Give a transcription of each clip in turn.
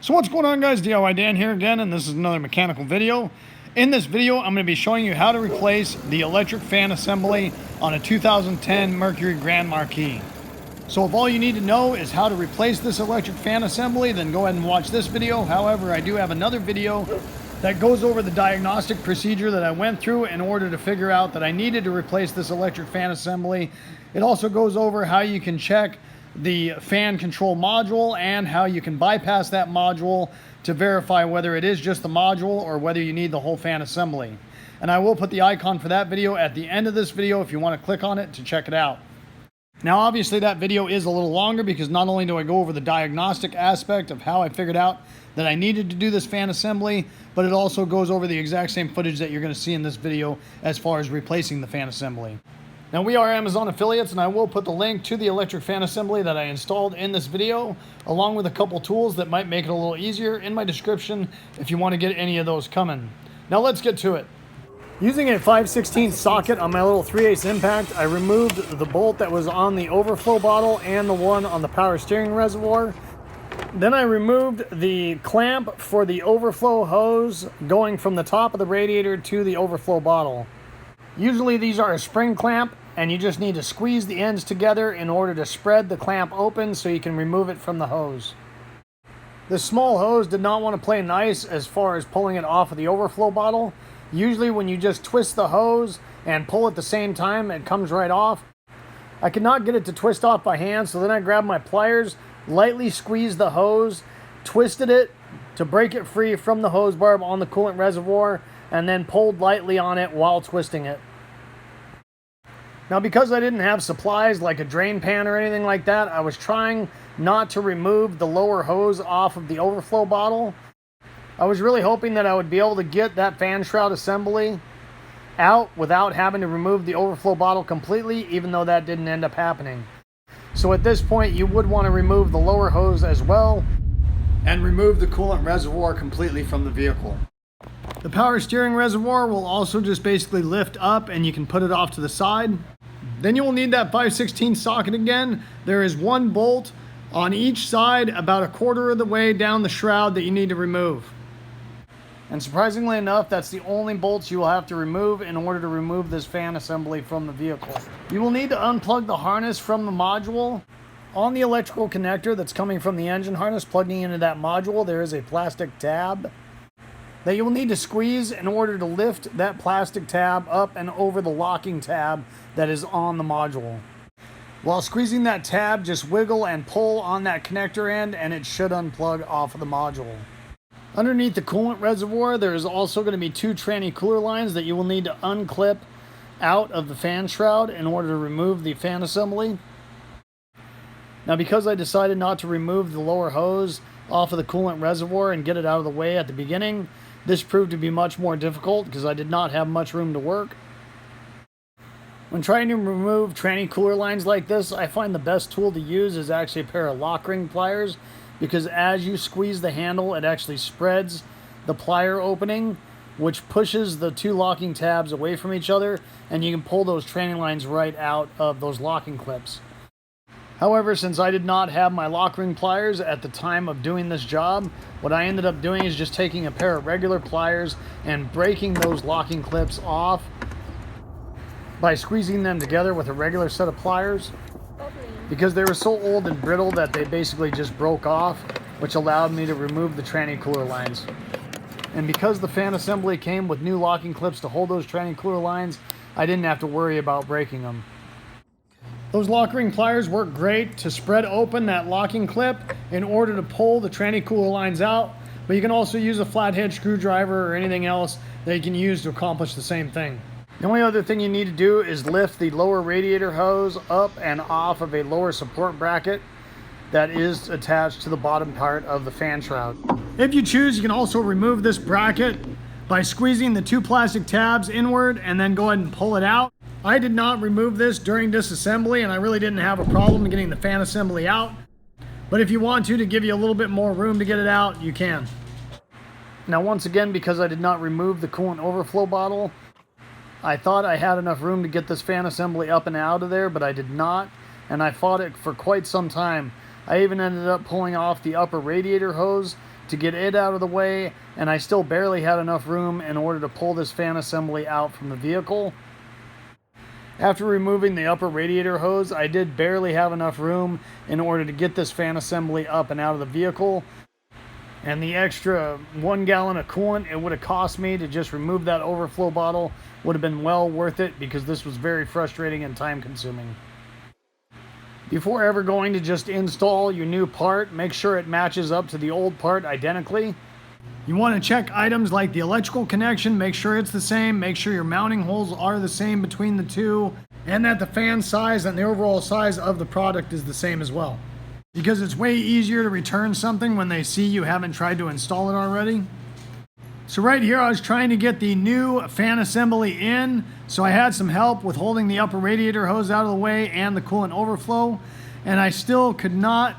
So what's going on, guys? DIY Dan here again, and this is another mechanical video. In this video, I'm going to be showing you how to replace the electric fan assembly on a 2010 Mercury Grand Marquis. So if all you need to know is how to replace this electric fan assembly, then go ahead and watch this video. However, I do have another video that goes over the diagnostic procedure that I went through in order to figure out that I needed to replace this electric fan assembly. It also goes over how you can check the fan control module and how you can bypass that module to verify whether it is just the module or whether you need the whole fan assembly. And I will put the icon for that video at the end of this video if you want to click on it to check it out. Now obviously that video is a little longer because not only do I go over the diagnostic aspect of how I figured out that I needed to do this fan assembly, but it also goes over the exact same footage that you're going to see in this video as far as replacing the fan assembly. Now we are Amazon affiliates, and I will put the link to the electric fan assembly that I installed in this video, along with a couple tools that might make it a little easier, in my description if you want to get any of those coming. Now let's get to it. Using a 5/16 socket on my little 3/8 impact, I removed the bolt that was on the overflow bottle and the one on the power steering reservoir. Then I removed the clamp for the overflow hose going from the top of the radiator to the overflow bottle. Usually these are a spring clamp, and you just need to squeeze the ends together in order to spread the clamp open so you can remove it from the hose. This small hose did not want to play nice as far as pulling it off of the overflow bottle. Usually when you just twist the hose and pull at the same time, it comes right off. I could not get it to twist off by hand, so then I grabbed my pliers, lightly squeezed the hose, twisted it to break it free from the hose barb on the coolant reservoir, and then pulled lightly on it while twisting it. Now because I didn't have supplies like a drain pan or anything like that, I was trying not to remove the lower hose off of the overflow bottle. I was really hoping that I would be able to get that fan shroud assembly out without having to remove the overflow bottle completely, even though that didn't end up happening. So at this point, you would want to remove the lower hose as well and remove the coolant reservoir completely from the vehicle. The power steering reservoir will also just basically lift up and you can put it off to the side. Then you will need that 5/16 socket again. There is one bolt on each side about a quarter of the way down the shroud that you need to remove. And surprisingly enough, that's the only bolts you will have to remove in order to remove this fan assembly from the vehicle. You will need to unplug the harness from the module. On the electrical connector that's coming from the engine harness plugging into that module, there is a plastic tab that you will need to squeeze in order to lift that plastic tab up and over the locking tab that is on the module. While squeezing that tab, just wiggle and pull on that connector end and it should unplug off of the module. Underneath the coolant reservoir, there is also going to be two tranny cooler lines that you will need to unclip out of the fan shroud in order to remove the fan assembly. Now because I decided not to remove the lower hose off of the coolant reservoir and get it out of the way at the beginning, this proved to be much more difficult because I did not have much room to work. When trying to remove tranny cooler lines like this, I find the best tool to use is actually a pair of lock ring pliers, because as you squeeze the handle, it actually spreads the plier opening, which pushes the two locking tabs away from each other, and you can pull those tranny lines right out of those locking clips. However, since I did not have my lock ring pliers at the time of doing this job, what I ended up doing is just taking a pair of regular pliers and breaking those locking clips off by squeezing them together with a regular set of pliers, because they were so old and brittle that they basically just broke off, which allowed me to remove the tranny cooler lines. And because the fan assembly came with new locking clips to hold those tranny cooler lines, I didn't have to worry about breaking them. Those lock ring pliers work great to spread open that locking clip in order to pull the tranny cooler lines out, but you can also use a flathead screwdriver or anything else that you can use to accomplish the same thing. The only other thing you need to do is lift the lower radiator hose up and off of a lower support bracket that is attached to the bottom part of the fan shroud. If you choose, you can also remove this bracket by squeezing the two plastic tabs inward and then go ahead and pull it out. I did not remove this during disassembly, and I really didn't have a problem getting the fan assembly out. But if you want to give you a little bit more room to get it out, you can. Now once again, because I did not remove the coolant overflow bottle, I thought I had enough room to get this fan assembly up and out of there, but I did not. And I fought it for quite some time I even ended up pulling off the upper radiator hose to get it out of the way, and I still barely had enough room in order to pull this fan assembly out from the vehicle. After removing the upper radiator hose, I did barely have enough room in order to get this fan assembly up and out of the vehicle. And the extra 1 gallon of coolant it would have cost me to just remove that overflow bottle would have been well worth it, because this was very frustrating and time consuming. Before ever going to just install your new part, make sure it matches up to the old part identically. You want to check items like the electrical connection, make sure it's the same, make sure your mounting holes are the same between the two, and that the fan size and the overall size of the product is the same as well. Because it's way easier to return something when they see you haven't tried to install it already. So right here I was trying to get the new fan assembly in, so I had some help with holding the upper radiator hose out of the way and the coolant overflow, and I still could not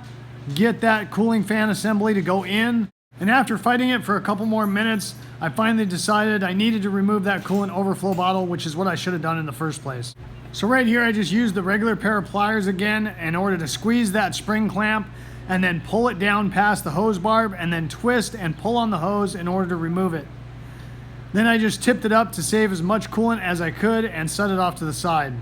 get that cooling fan assembly to go in. And after fighting it for a couple more minutes, I finally decided I needed to remove that coolant overflow bottle, which is what I should have done in the first place. So right here I just used the regular pair of pliers again in order to squeeze that spring clamp and then pull it down past the hose barb and then twist and pull on the hose in order to remove it. Then I just tipped it up to save as much coolant as I could and set it off to the side.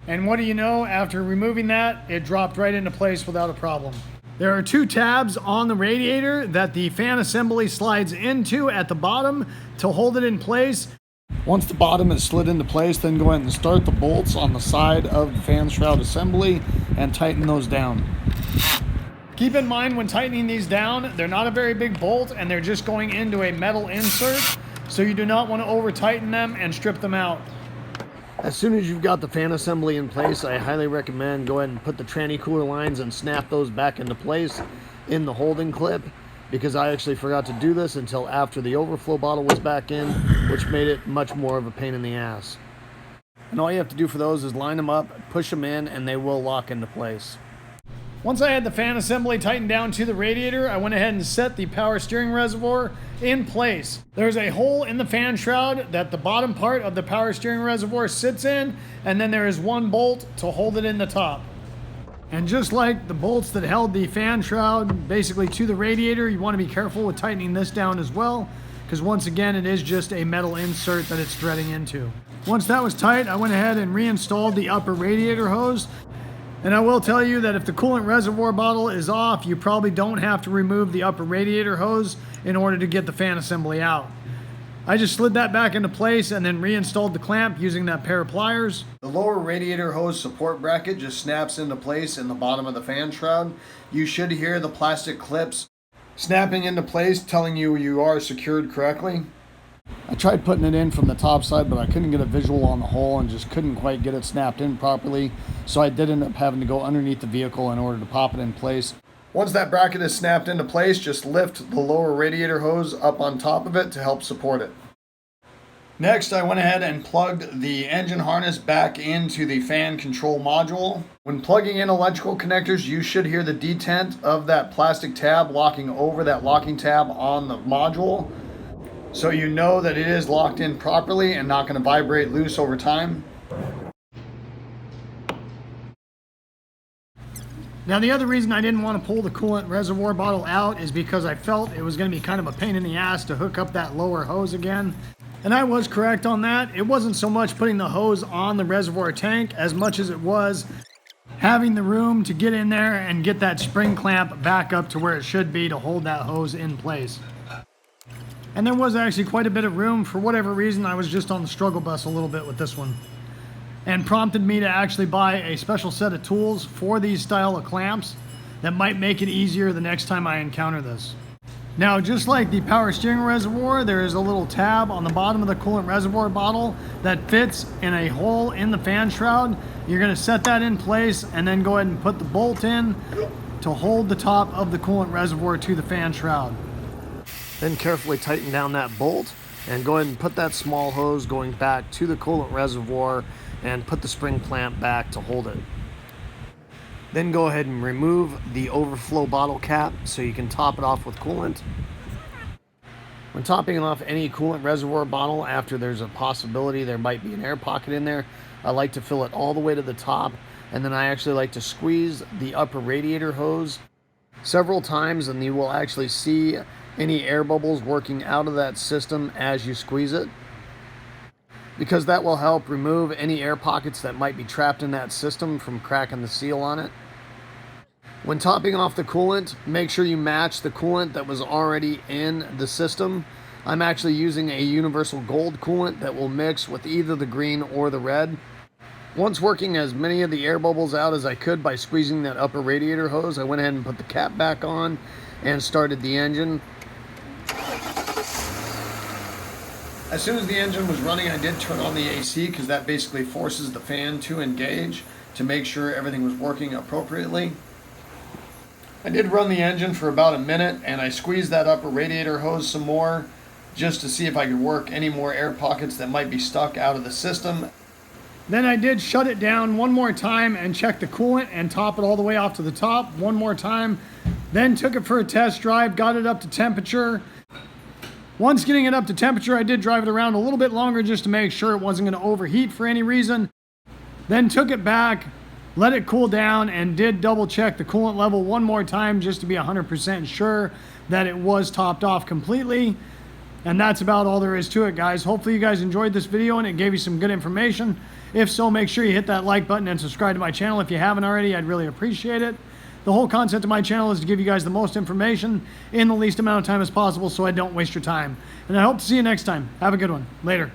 And what do you know, after removing that, it dropped right into place without a problem. There are 2 tabs on the radiator that the fan assembly slides into at the bottom to hold it in place. Once the bottom is slid into place, then go ahead and start the bolts on the side of the fan shroud assembly and tighten those down. Keep in mind when tightening these down, they're not a very big bolt and they're just going into a metal insert, so you do not want to over tighten them and strip them out. As soon as you've got the fan assembly in place, I highly recommend go ahead and put the tranny cooler lines and snap those back into place in the holding clip, because I actually forgot to do this until after the overflow bottle was back in, which made it much more of a pain in the ass. And all you have to do for those is line them up, push them in, and they will lock into place. Once I had the fan assembly tightened down to the radiator, I went ahead and set the power steering reservoir in place. There's a hole in the fan shroud that the bottom part of the power steering reservoir sits in, and then there is 1 bolt to hold it in the top. And just like the bolts that held the fan shroud basically to the radiator, you want to be careful with tightening this down as well, because once again it is just a metal insert that it's threading into. Once that was tight, I went ahead and reinstalled the upper radiator hose. And I will tell you that if the coolant reservoir bottle is off, you probably don't have to remove the upper radiator hose in order to get the fan assembly out. I just slid that back into place and then reinstalled the clamp using that pair of pliers. The lower radiator hose support bracket just snaps into place in the bottom of the fan shroud. You should hear the plastic clips snapping into place, telling you you are secured correctly. I tried putting it in from the top side, but I couldn't get a visual on the hole and just couldn't quite get it snapped in properly. So I did end up having to go underneath the vehicle in order to pop it in place. Once that bracket is snapped into place, just lift the lower radiator hose up on top of it to help support it. Next, I went ahead and plugged the engine harness back into the fan control module. When plugging in electrical connectors, you should hear the detent of that plastic tab locking over that locking tab on the module, so you know that it is locked in properly and not going to vibrate loose over time. Now the other reason I didn't want to pull the coolant reservoir bottle out is because I felt it was going to be kind of a pain in the ass to hook up that lower hose again. And I was correct on that. It wasn't so much putting the hose on the reservoir tank as much as it was having the room to get in there and get that spring clamp back up to where it should be to hold that hose in place. And there was actually quite a bit of room. For whatever reason, I was just on the struggle bus a little bit with this one, and prompted me to actually buy a special set of tools for these style of clamps that might make it easier the next time I encounter this. Now, just like the power steering reservoir, there is a little tab on the bottom of the coolant reservoir bottle that fits in a hole in the fan shroud. You're going to set that in place and then go ahead and put the bolt in to hold the top of the coolant reservoir to the fan shroud. Then carefully tighten down that bolt and go ahead and put that small hose going back to the coolant reservoir and put the spring clamp back to hold it. Then go ahead and remove the overflow bottle cap so you can top it off with coolant. When topping off any coolant reservoir bottle after there's a possibility there might be an air pocket in there, I like to fill it all the way to the top And then I actually like to squeeze the upper radiator hose several times, and you will actually see any air bubbles working out of that system as you squeeze it, because that will help remove any air pockets that might be trapped in that system from cracking the seal on it. When topping off the coolant, make sure you match the coolant that was already in the system. I'm actually using a universal gold coolant that will mix with either the green or the red. Once working as many of the air bubbles out as I could by squeezing that upper radiator hose, I went ahead and put the cap back on and started the engine. As soon as the engine was running, I did turn on the AC, because that basically forces the fan to engage to make sure everything was working appropriately. I did run the engine for about a minute, and I squeezed that upper radiator hose some more just to see if I could work any more air pockets that might be stuck out of the system. Then I did shut it down one more time and check the coolant and top it all the way off to the top one more time. Then took it for a test drive, got it up to temperature. Once getting it up to temperature, I did drive it around a little bit longer just to make sure it wasn't going to overheat for any reason. Then took it back, let it cool down, and did double check the coolant level one more time just to be 100% sure that it was topped off completely. And that's about all there is to it, guys. Hopefully you guys enjoyed this video and it gave you some good information. If so, make sure you hit that like button and subscribe to my channel if you haven't already. I'd really appreciate it. The whole concept of my channel is to give you guys the most information in the least amount of time as possible so I don't waste your time. And I hope to see you next time. Have a good one. Later.